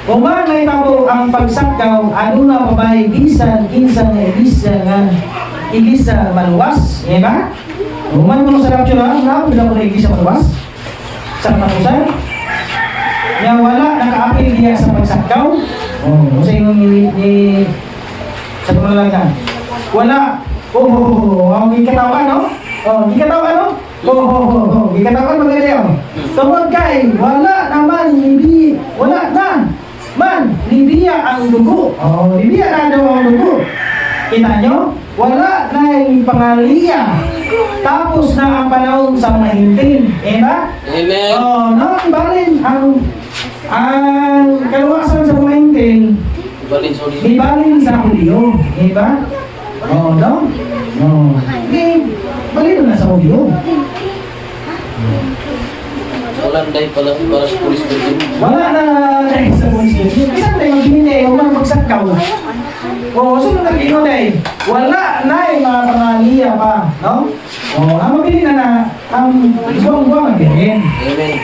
Human may tabo ang pagsakaw, ano na babay, bisan, kinsan na igisa maluwas. Diba? Human ko sa rapture na, pila ko na igisa maluwas? Sa katapusan? Nga wala nakaapil niya sa pagsakaw. Kung sa yung sa kumalaga. Wala. Gikatawan, no? Gikatawan, no? Gikatawan maganda. Tungod kay, wala naman, wala na. Libiya ang dugo. Libiya na daw ang dugo. Kita nyo? Wala na yung pangaliya. Tapos na ang panahon sa mga hintin. Diba? Amen. Balin ang kaluwasan sa mga hintin. Ibalin sa Hulyo. Diba? No? Balin na sa Hulyo. Wala na dahil pala sa pulis virgin. Wala na dahil sa pulis virgin. Kasi na yung magbinay, huwag magsakaw. Sunod na gino dahil. Wala na yung mga pangaliya pa. No? Ang mabili na ang buwang-buwang magbihin.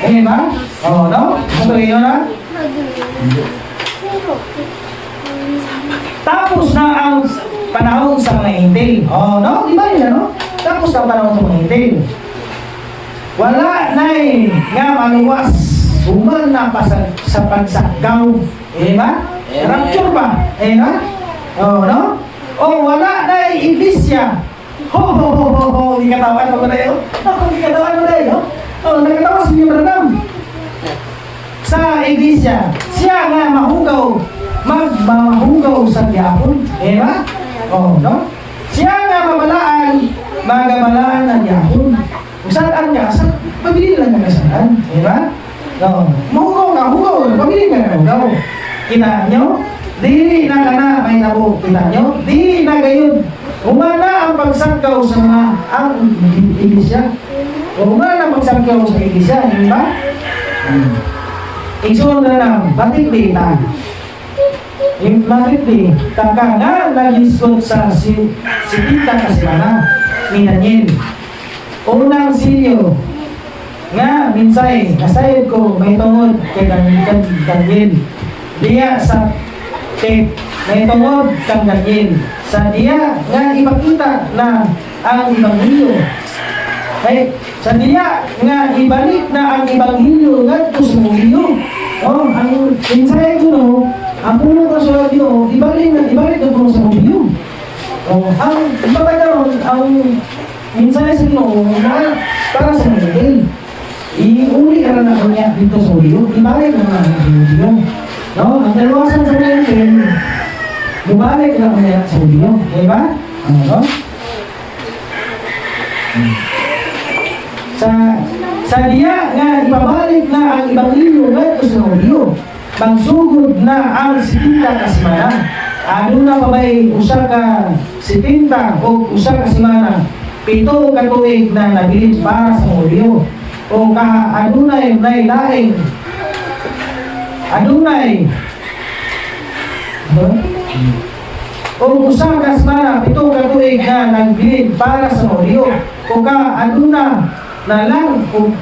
Amen. Ba? No? Ito yun na? Tapos na ang panahon sa mga hintil. No? Di ba yun, no? Tapos na ang panahon sa mga hintil. Wala na nga maluwas. Human na pa sa pagsagaw. Ba? Rapture ba? Ba? No? Wala na iglesia. Di katawan mo na yun. Di katawan mo na yun. Nakatawa sa Bibradam. sa iglesia. Siya nga mahugaw, magmahugaw sa gyapon. Ba? Oh, no? Siya nga mabalaan, magabalaan ng gyapon. Kung saan ka, sa pabili lang ka saan. Ba? No. Mahugaw ka, hugaw. Pabili ka na hugaw. Kita nyo? Dili na ka na may nabo. Kita nyo? Dili na gayon. Umana ang pagsangkaw sa mga ang iglesia. Umana ang pagsangkaw sa iglesia. Hindi ba? Igsoon na lang, batik di ta. Batik di, taka nga nagisgot sa sitita kasi mana, minanyin. Unang silyo, nga minsay, nasayod ko, may tungod kay Daniel. Diya sa tape, may tungod kang Daniel. Sa diya, nga ipakita na ang Ebanghelyo. Ay, sa diya nga ibalik na ang Ebanghelyo ngadto sa Ebanghelyo. Oh, ang mensahe ko no, ang puno ko sa radio, ibalik na puno sa Ebanghelyo. Oh, ang ipapadaron ang mensahe sa Ginoo na para sa Ebanghelyo. Iuli ka na niya dito sa Ebanghelyo, ibalik na sa Ebanghelyo. No, ang dalawasan sa Ebanghelyo, ibalik na niya sa Ebanghelyo, di ba? Ano? Sa diya nga ibabalik na ang Ebanghelyo ngadto sa Ebanghelyo. Magsugod na ang 70 ka semana. Ano na pa ba'y usa ka 70 o usa ka semana? 7 ka tuig na nabilin para sa Ebanghelyo. O adunay laing adunay o usa ka semana 7 ka tuig na nagbilin para sa Ebanghelyo. O aduna na lang kung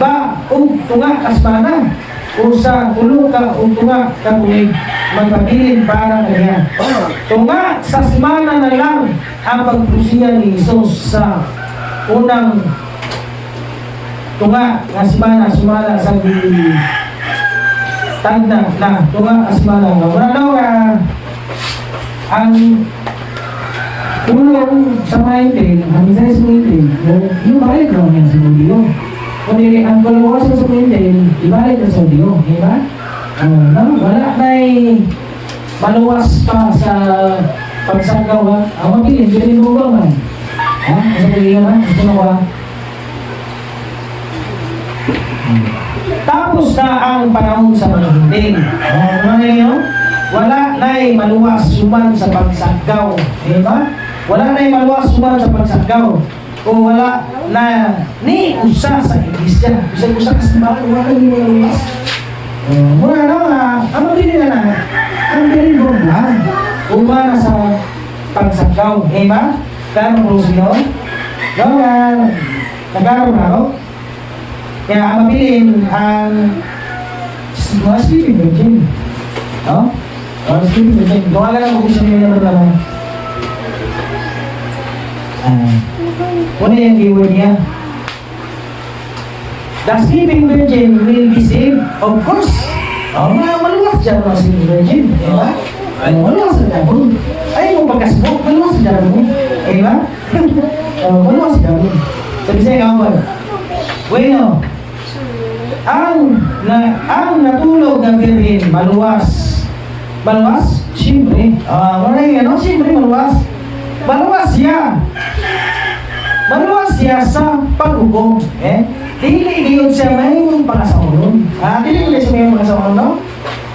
ba tunga kasmana o sa tulong ka o tunga katuig magpabilin para kanya. Tunga sa semana na lang ang pagpusiya ni Jesus sa unang tunga nga semana sa tanda na tunga ka semana. Wala daw ang tulong sa maintain, ang isa sa maintain, yung balik lang yan sa audio. Kundi ang kalawasan sa maintain, ibalik na sa audio, di ba? No? Wala na'y maluwas pa sa pagsanggaw ha. Ang mabilin, bilhin mo ba man? Ha? Sa pagiging ha? Ito na ba? Tapos na ang panahon sa maintain. Ano na yun? Wala na'y maluwas suman sa pagsanggaw, di ba? Wala na'y maluwas suman sa pagsanggaw. O wala na ni usa sa iglesia. Usa ka simbahan, wala na'y maluwas. Muna ang mabili na ang bilhin mo lang. Umana sa pagsanggaw, di ba? Kaya mo siya? Nagkaroon na ako. Kaya ang mabilin ang mga sleeping virgin. No? Ang sleeping virgin. Gawa ka lang kung gusto nyo naman naman. Una yung keyword niya. The sleeping virgin will be saved, of course. Maluwas dyan mga sleeping virgin. Diba? Maluwas sa dyan. Ay, kung pagkasbok, maluwas sa dyan mo. Diba? Maluwas sa dyan mo. Sabi sa'yo, kawan. Bueno, ang natulog ng virgin, maluwas. Maluwas? Siyempre. Siyempre maluwas. Maluwas siya. Maluwas siya sa pag-ugong. Dili yun siya mayroong pangasahulon. Dili yun siya mayroong pangasahulon, no?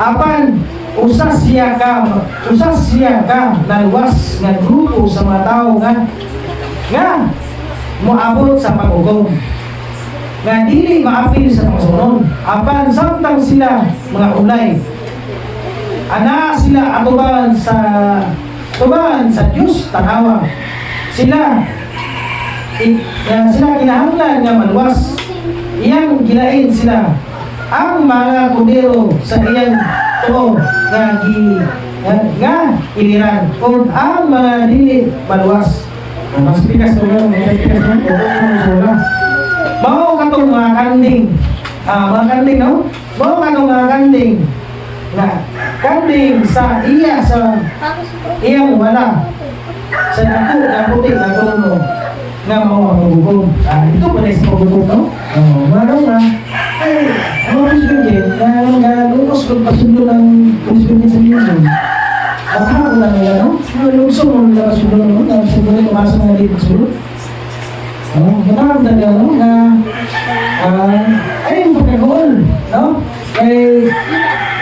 Apan, usas siya ka naluwas nga grupo sa mga tao nga moabot sa pag-ugong. Nga dili maapil sa pangasahulon. Apan, samtang sila mga ulay, ana sila atuban sa Diyos, tanawa. Sila kinahanglan nga maluwas. Iyang gilain sila ang mga kudero sa iyang tuo nga iliran kung ang mga dili maluwas. Mas pikas ko lang, mao katong mga kanding, no? Mao katong mga kanding na kanding sa iyang wala sa dako na puti na tono nga mao ang pagugong. Ito pa rin sa pagugong, no? Mano nga Ay, ang mga Police Virgin, nalungkos kung pasundo ng Police Virgin sa Luzon. Ako lang nila, no? Luzon mo nila pasundo, no? Pasundo na kumasa na dito sa Luzon. Matawag talaga, no? Na, ay, yung pagkakaon, no? Kay,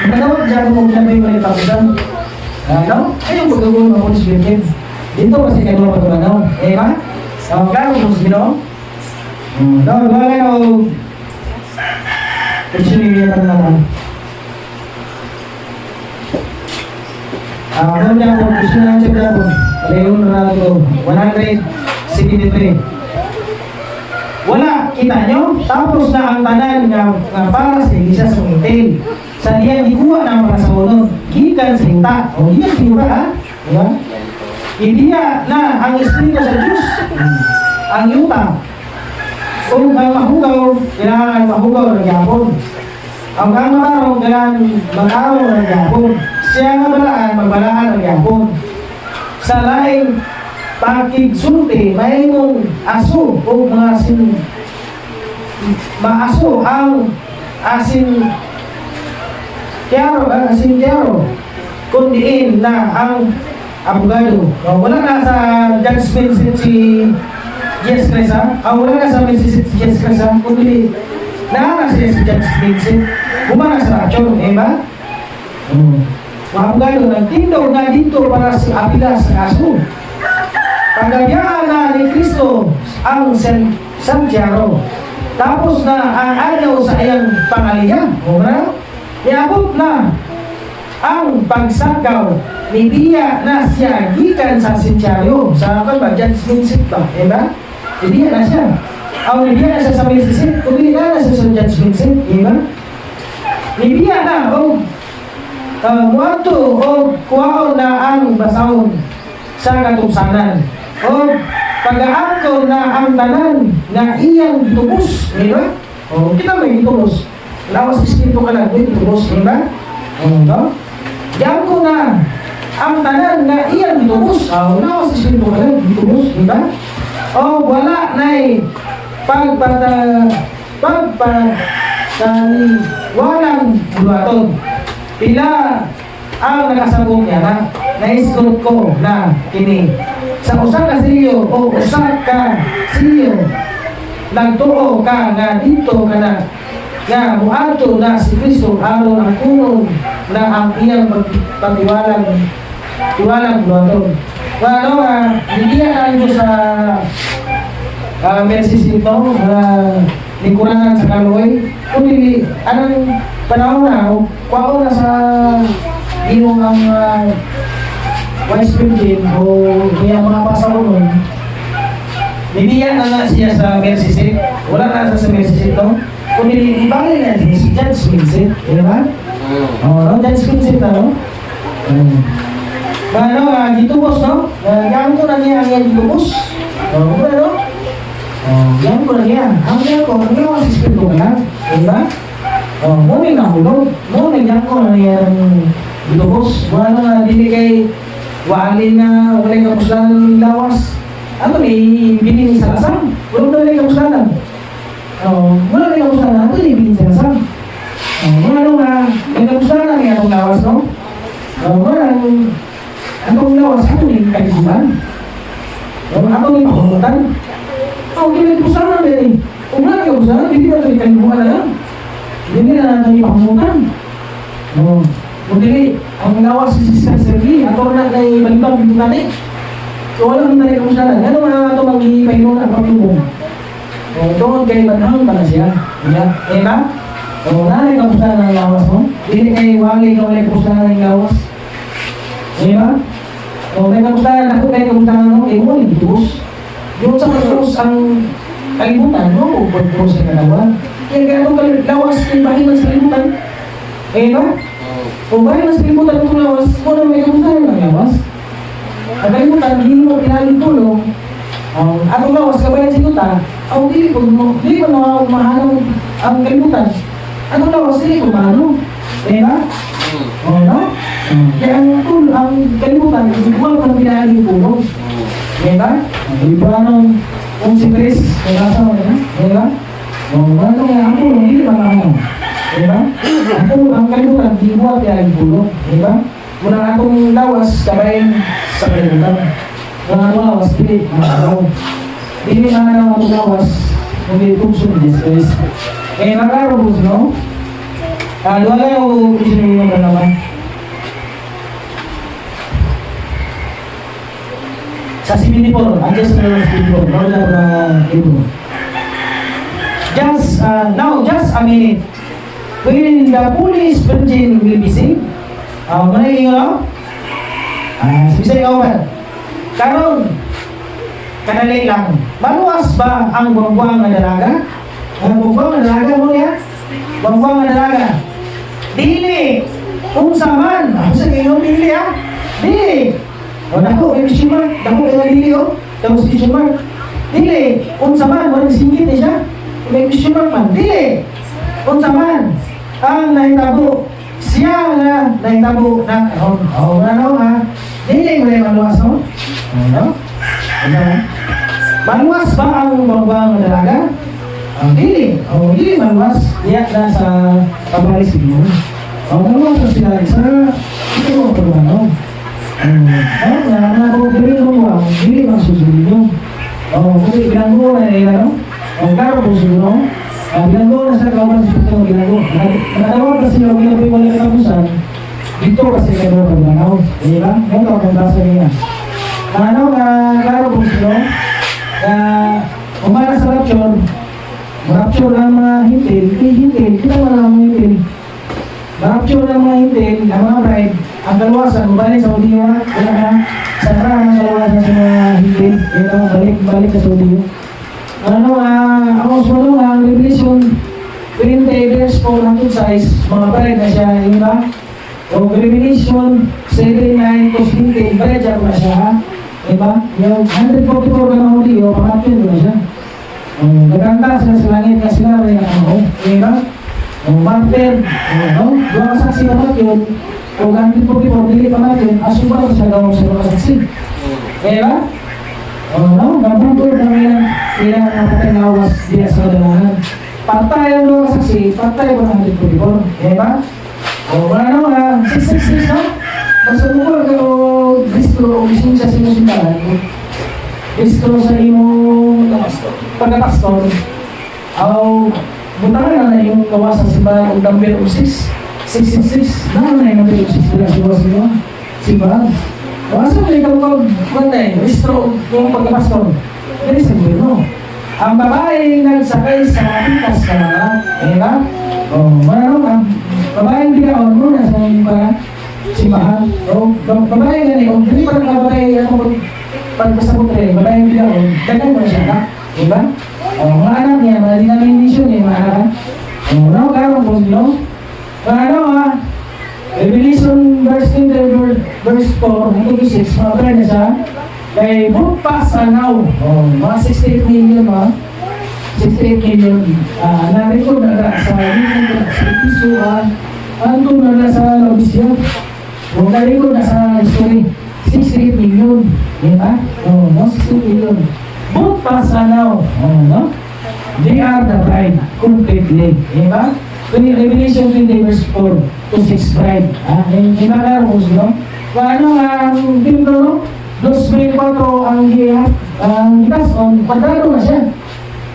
matawag dyan kung magkabay mo yung tapusan. No? Ay, yung pagkakaon ng Police Virgin. Dito kasi kayo mga pagkakaon, eh ba? Kaya kung gusto nyo, no, wala kayo, Pagsinigyan ka naman. Ano niya po, gusto na check na po. Leon Ronaldo, 173. Wala, kita nyo? Tapos na ang tanan nga para sa iglesia sa Intel. Sa diyan, ikuha na ang mga sa unod. Gikan sa yuta. O, gikan sa yuta, ha? Diba? Hindi na ang Espiritu sa Diyos. Ang yuta. Kung ang mahugaw, kailangan mahugaw ng yapon. Ang matarong, kailangan mag-araw ng yapon. Siya nga balaan, magbalaan ng yapon. Sa laing pakigsulti, may mong aso o mga asin, maaso ang asin tiaro, kundiin na ang abogado. Wala na sa judgment si Yes, Chris, ha? Wala na sa message si Yes, Chris, ha? Kundi, naana siya si Judge Vincent. Bumana sa action, eh ba? Mga abogado, nagtindaw na dito para sa apila sa kaso. Pagkabiyaan na ni Cristo ang Santiago. Tapos na ang ayaw sa iyang pangalihan. Umra? Iabot na ang pagsagaw ni Bia na siya gikan sa Santiago. Sa akin ba? Judge Vincent ba? Eh ba? Hindi na siya. Hindi na siya sa Vincent. Kung hindi na siya sa Judge Vincent. Diba? Hindi na. Muato o kuwaon na ang basahon sa katungsanan. O pag-aangko na ang tanan na iyang ditubos. Diba? O kita may ditubos. Lawas ispito ka lang. Ditubos. Diba? No? Diyan ko na ang tanan na iyang ditubos. Lawas ispito ka lang. Ditubos. Diba? O wala na'y walang bulaton. Pila ang nakasabong niya na naisgot ko na kini. Sa usa ka silyo o usa ka silyo nagtuo ka nga dito ka na nga muadto na si Kristo aron ang kunong na ang iyang pagtiwalang bulaton. Well, hindi yan sa message nito, lingkuran sa Kaloy. Kundi, anong panahon na, kwao na sa iyong ang Vice President o iyong mga pasawon. Bibigyan na siya sa message. Wala na sa message ito. Kundi, ibangin na si Judge Vincent. Di ba? Judge Vincent na, no? Ditubos, no? Yan ko na niya ang yan ditubos. Ano? Yan ko na niya. Ang yan ko, ang yan si Espiritu ka lang. Diba? Muna na hulog. Muna yan ko na niya ang ditubos. Wala nga, dili kay wali na, wala yung kapuslanan ng lawas. Ano ni, binin sa kasam. Wala na yung kapuslanan. Wala na yung kapuslanan. Ano ni, binin sa kasam. Wala nga, yung kapuslanan niya itong lawas, no? Wala ang lawas, ako ni kalikutan. Ako ni pakulutan. Ako kinalipusanan din eh. Kung wala kayo usahan, hindi na ito kalikutan na lang. Hindi na natin ipakulutan. Kung dili, ang lawas si Sister Sergi, ako na balibang dito natin. So wala kami na kamusanan. Ano mga ito mag-ipahinon ang pagtubong? Doon kayo manahang pa na siya. Eh ba? Wala na kamusanan ng lawas mo. Hindi kayo wali ka wala kamusanan ng lawas. Eh ba? May kamustahan ako, may kamustahan ako, mo, ditubos. Doon sa pagtubos ang kalimutan, no? Pagtubos sa kalawan. Kaya anong lawas, yung bahiman sa kalimutan? Eh ba? Kung bahiman sa kalimutan itong lawas, wala may kamustahan ng lawas. Ang kalimutan, hindi mo pinaling tulong. Atong lawas, kabayan sa yuta, hindi mo mahanong ang kalimutan. Atong lawas, hindi mo mahanong. Eh ba? No? Kaya ang kalimutan, igual ko na pinahaling tulong. Diba? Diba nung kung si Chris, nagkasama na, diba? Ano nga ang tulong, hindi ba naman? ang kalimutan, di buhat yan ang pulong. Di ba? Muna atong lawas, kabayin sa kalimutan. Muna atong lawas, dili, mga dili na atong lawas, hindi tukso ni Jesus. Eh, nakaraw po sino? Doon lang yung isinunod na naman. Sa 74, andyan sa 74, bago na ito. Now, just a minute. When the foolish virgin will be saved, manay yung ano? Sibisay kawan. Karon, kanalay lang. Maluwas ba ang buwang-buwang na dalaga? Ang buwang-buwang na dalaga mo niya? Buwang-buwang na dalaga. Dili! Kung saman, sa inyo dili ha? Dili! O nako, may question mark. Nako, kaya dili o. Tapos question mark. Dili! Kung saman, walang singkit eh siya. May question mark man. Dili! Kung saman, ang nahitabo, siya nga nahitabo na, ano ha? Dili mo yung maluwas no? Ano? Ano? Maluwas ba ang bawang dalaga? Dili. Dili maluwas. Diyak na sa pabalis niyo. Maluwas na sila isa. Ito mo ito ano? Dili mo ang dili ang susunod nyo. Kung binanggo na nila no? Karo po siguro. Binanggo na sa kawan sa ito binanggo. Nakatawag kasi yung ginagawa yung walang kapusan. Dito kasi kayo pag-banaw. Diba? Ito ang basa niya. Ano karo po siguro? Umara sa rapture ng mga hintil, kita mo lang mga hintil. Rapture ng mga hintil, ng mga bride, ang kaluwasan, balik sa audio, wala na, sa karang ang kaluwasan sa mga hintil, ito, balik sa audio. Ako sunod ang Revelation 20 verse 4 ng size, mga bride na siya, yun ba? O Revelation 7:9 to 20, bride siya na siya, ha? Diba? Yung 144 na audio, pangatid na siya. Nagkanta sila sa langit na sila rin ang diba? Martir, dua kasaksi naman yun. Kung ganti po dili pa natin, asubal sa gawang sa mga saksi. Diba? Nabuntor na ilang napatay na awas diya sa kadalanan. Patay ang dua kasaksi, patay pa natin po dito. Diba? Wala naman, 666 no? Basta mo ko, Kristo, o bising sa sinusundahan, Kristo sa imong pagkapastor, buntakan na yung kawasan simbahan ng number 666, na yung number 6 nila siya simbahan. Kawasan na ikaw mag-bantay, Kristo yung pagkapastor, hindi sa gobyerno. Ang babae nagsakay sa pitas ka na, diba? Marunong, babaeng bigaon mo na sa simbahan. Babae ganun, hindi pa nagbabae ako pagkasabot rin, babaeng bigaon, dagan mo siya na, diba? Mga anak niya, mga denomination niya, mga anak. Karoon po sila. Revelation verse 10, verse 4, hanggang 6, mga pala na siya. Kay Bupas Anaw, mga 68 million, 68 million. Na-record na sa piso, andun na sa Lobisya. Na-record na sa history, 68 million. Diba? 68 million. Both pasanaw, they are the bride, completely. Diba? Revelation 20 verse 4 to 6 bride. Diba na rin no? Paano ang timbro, no? 2004 ang hiyat, ang gitas, kwadado na siya.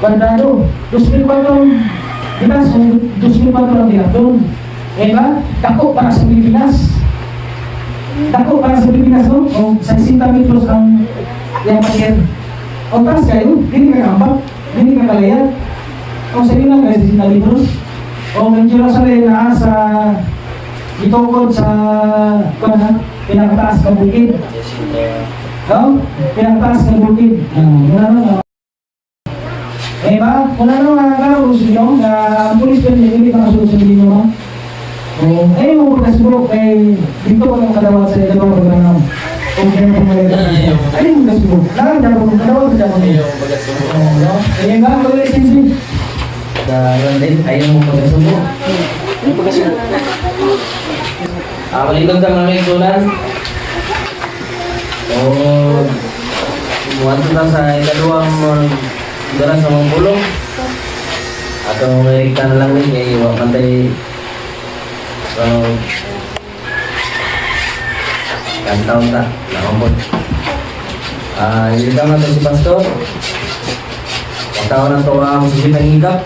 Kwadado. 2004 gitas, 2004 ang hiyat doon. Diba? Dako para sa Pilipinas. Dako para sa Pilipinas, no? Sa 60 metros ang yung pasyent. O taas kayo, hindi ka kampak, hindi ka kalayat. O sa inyo lang guys, hindi na libros. O ang Jerusalem na sa itukod sa pinakataas ng bukid. Pinakataas ng bukid. Ba? Kung ano nga karos nyo, na pulis pa niya, hindi pa kasunod nyo ba? Mo pagkasiburo, dito ko ng kadawat sa dalawang pagkanaw. Okay, ayun mo kasi mo. Lahat na po, dalawa ko dyan. Ayun ba, mag-license Ayaw mo pagkasubo. Ano pagkasubo? Malikod ka mga isulan. Muwanto lang sa ikalawang dala sa mga pulong. At ang merita na lang rin, pantay Kantaon ta, nakambot. Hindi ka na to si Pastor. Kantaon na to ang susunod ng higap.